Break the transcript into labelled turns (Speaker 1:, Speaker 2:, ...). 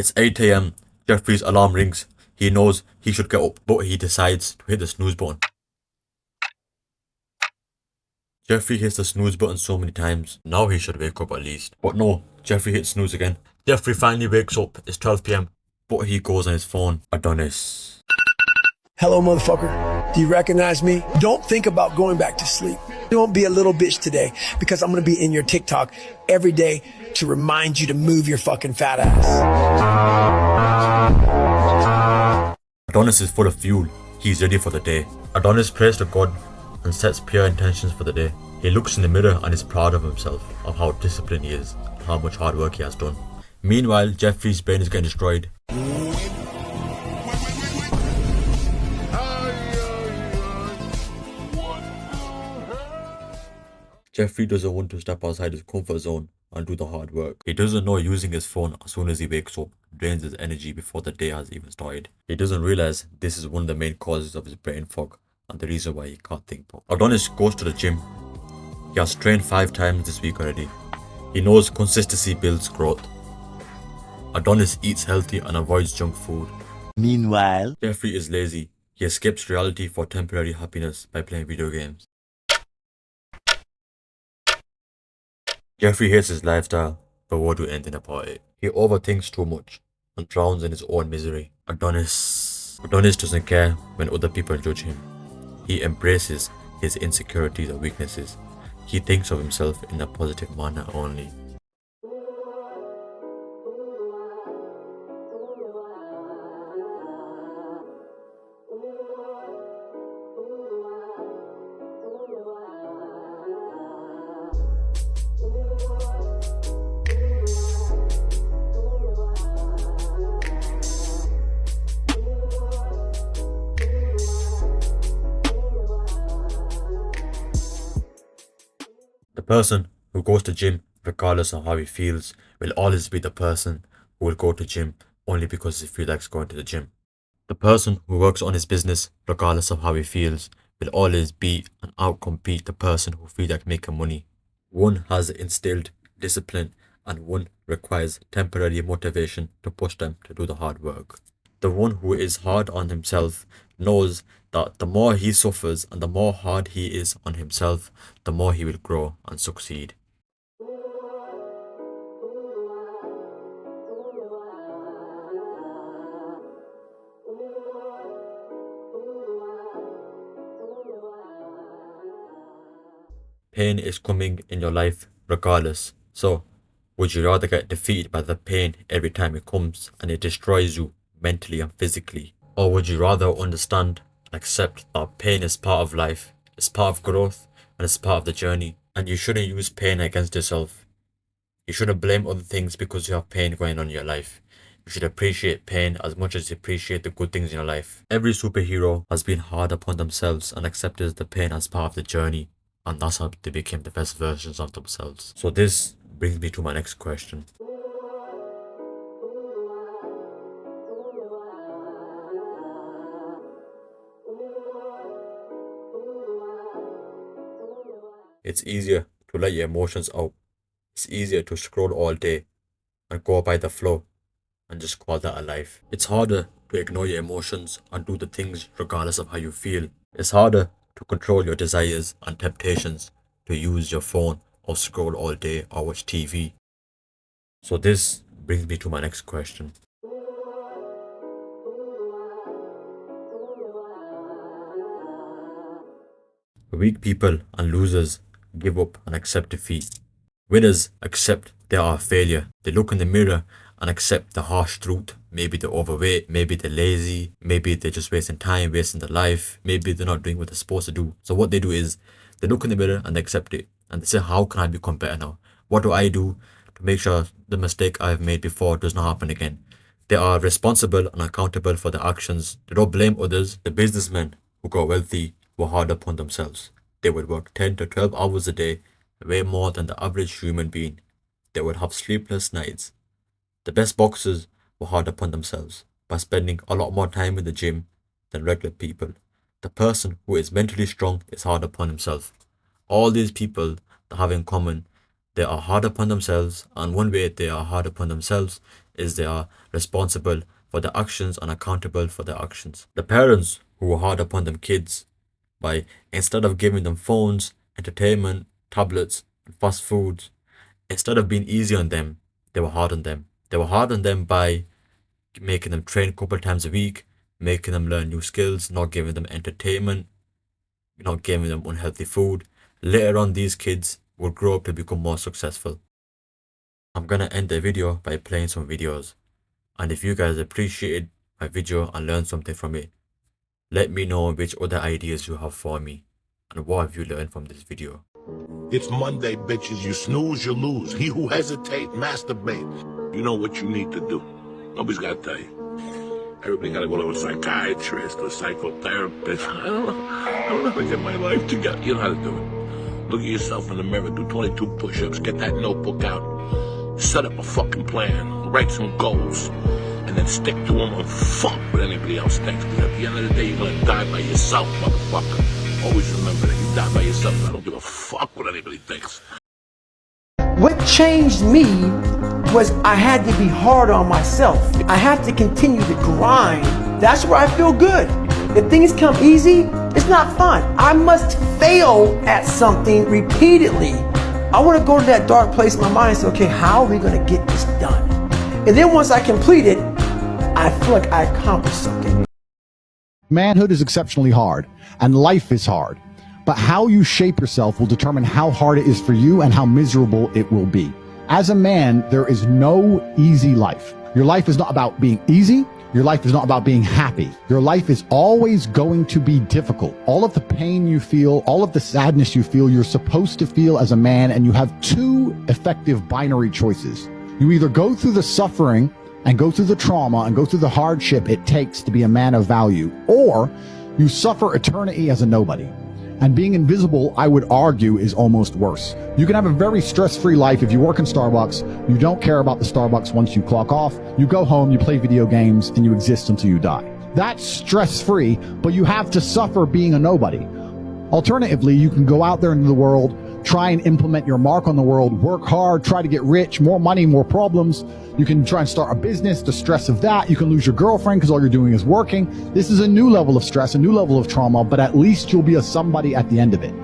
Speaker 1: It's 8 a.m. Jeffrey's alarm rings. He knows he should get up, but he decides to hit the snooze button. Jeffrey hits the snooze button so many times. Now he should wake up at least. But no, Jeffrey hits snooze again. Jeffrey finally wakes up. It's 12 p.m. But he goes on his phone. Adonis.
Speaker 2: Hello, motherfucker. Do you recognize me? Don't think about going back to sleep. Don't be a little bitch today, because I'm going to be in your TikTok every day to remind you to move your fucking fat ass.
Speaker 1: Adonis is full of fuel. He's ready for the day. Adonis prays to God and sets pure intentions for the day. He looks in the mirror and is proud of himself, of how disciplined he is, and how much hard work he has done. Meanwhile, Jeffrey's brain is getting destroyed. Jeffrey doesn't want to step outside his comfort zone and do the hard work. He doesn't know using his phone as soon as he wakes up drains his energy before the day has even started. He doesn't realize this is one of the main causes of his brain fog and the reason why he can't think properly. Adonis goes to the gym. He has trained 5 times this week already. He knows consistency builds growth. Adonis eats healthy and avoids junk food.
Speaker 3: Meanwhile,
Speaker 1: Jeffrey is lazy. He escapes reality for temporary happiness by playing video games. Jeffrey hates his lifestyle, but won't do anything about it. He overthinks too much and drowns in his own misery. Adonis doesn't care when other people judge him. He embraces his insecurities and weaknesses. He thinks of himself in a positive manner only. The person who goes to gym regardless of how he feels will always be the person who will go to gym only because he feels like going to the gym. The person who works on his business regardless of how he feels will always beat and outcompete the person who feels like making money. One has instilled discipline and one requires temporary motivation to push them to do the hard work. The one who is hard on himself knows that the more he suffers and the more hard he is on himself, the more he will grow and succeed. Pain is coming in your life regardless. So, would you rather get defeated by the pain every time it comes and it destroys you mentally and physically? Or would you rather understand and accept that pain is part of life, it's part of growth, and it's part of the journey, and you shouldn't use pain against yourself? You shouldn't blame other things because you have pain going on in your life. You should appreciate pain as much as you appreciate the good things in your life. Every superhero has been hard upon themselves and accepted the pain as part of the journey, and that's how they became the best versions of themselves. So this brings me to my next question. It's easier to let your emotions out. It's easier to scroll all day and go by the flow and just call that a life. It's harder to ignore your emotions and do the things regardless of how you feel. It's harder to control your desires and temptations to use your phone or scroll all day or watch TV. So this brings me to my next question. Weak people and losers give up and accept defeat. Winners accept they are a failure. They look in the mirror and accept the harsh truth. Maybe they're overweight, maybe they're lazy, maybe they're just wasting time, wasting their life, maybe they're not doing what they're supposed to do. So what they do is they look in the mirror and they accept it and they say, how can I become better now? What do I do to make sure the mistake I've made before does not happen again? They are responsible and accountable for their actions. They don't blame others. The businessmen who got wealthy were hard upon themselves. They would work 10 to 12 hours a day, way more than the average human being. They would have sleepless nights. The best boxers were hard upon themselves by spending a lot more time in the gym than regular people. The person who is mentally strong is hard upon himself. All these people have in common they are hard upon themselves, and one way they are hard upon themselves is they are responsible for their actions and accountable for their actions. The parents who are hard upon them kids by, instead of giving them phones, entertainment, tablets, and fast foods, instead of being easy on them, they were hard on them. They were hard on them by making them train a couple times a week, making them learn new skills, not giving them entertainment, not giving them unhealthy food. Later on, these kids will grow up to become more successful. I'm gonna end the video by playing some videos, and if you guys appreciated my video and learned something from it, let me know which other ideas you have for me and what have you learned from this video.
Speaker 3: It's Monday, bitches. You snooze, you lose. He who hesitates, masturbate. You know what you need to do. Nobody's got to tell you. Everybody got to go to a psychiatrist or a psychotherapist. I don't know how to get my life together. You know how to do it. Look at yourself in the mirror, do 22 push-ups, get that notebook out, set up a fucking plan, write some goals, and then stick to them and fuck what anybody else thinks. Because at the end of the day, you're going to die by yourself, motherfucker. Always remember that. You die by yourself. I don't give a fuck what anybody thinks.
Speaker 2: What changed me was I had to be hard on myself. I have to continue to grind. That's where I feel good. If things come easy, it's not fun. I must fail at something repeatedly. I want to go to that dark place in my mind and say, okay, how are we going to get this done? And then once I complete it, I feel like I accomplished something.
Speaker 4: Manhood is exceptionally hard, and life is hard. But how you shape yourself will determine how hard it is for you and how miserable it will be. As a man, there is no easy life. Your life is not about being easy. Your life is not about being happy. Your life is always going to be difficult. All of the pain you feel, all of the sadness you feel, you're supposed to feel as a man, and you have two effective binary choices. You either go through the suffering and go through the trauma and go through the hardship it takes to be a man of value, or you suffer eternity as a nobody. And being invisible, I would argue, is almost worse. You can have a very stress-free life if you work in Starbucks. You don't care about the Starbucks once you clock off. You go home, you play video games, and you exist until you die. That's stress-free, but you have to suffer being a nobody. Alternatively, you can go out there into the world, try and implement your mark on the world, work hard, try to get rich, more money, more problems. You can try and start a business, the stress of that. You can lose your girlfriend because all you're doing is working. This is a new level of stress, a new level of trauma, but at least you'll be a somebody at the end of it.